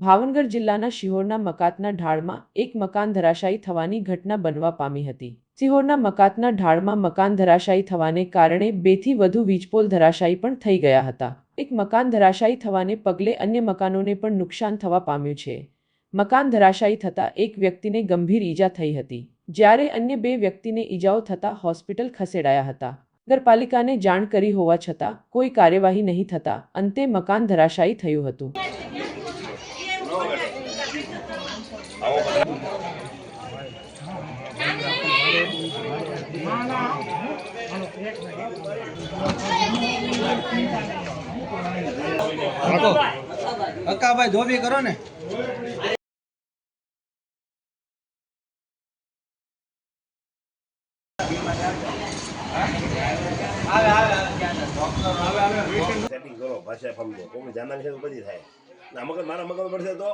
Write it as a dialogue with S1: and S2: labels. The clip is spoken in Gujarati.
S1: ભાવનગર જિલ્લાના શિહોરના મકાતના ઢાળમાં એક મકાન ધરાશાયી થવાની ઘટના બનવા પામી હતી। શિહોરના મકાતના ઢાળમાં મકાન ધરાશાયી થવાને કારણે 2 થી વધુ વીજપોલ ધરાશાયી પણ થઈ ગયા હતા। એક મકાન ધરાશાયી થવાને પગલે અન્ય મકાનોને પણ નુકસાન થવા પામ્યું છે। મકાન ધરાશાયી થતાં એક વ્યક્તિને ગંભીર ઈજા થઈ હતી, જ્યારે અન્ય 2 વ્યક્તિને ઈજાઓ થતાં હોસ્પિટલ ખસેડાયા હતા। નગરપાલિકાને જાણ કરી હોવા છતાં કોઈ કાર્યવાહી નહીં થતાં અંતે મકાન ધરાશાયી થયું હતું।
S2: અક્કા ભાઈ ધોબી કરો ને।
S3: સેટિંગ કરો ભાષા સમજો કોઈ જાનના વિશે તો બધી થાય ના મગર મારા મગર પડશે તો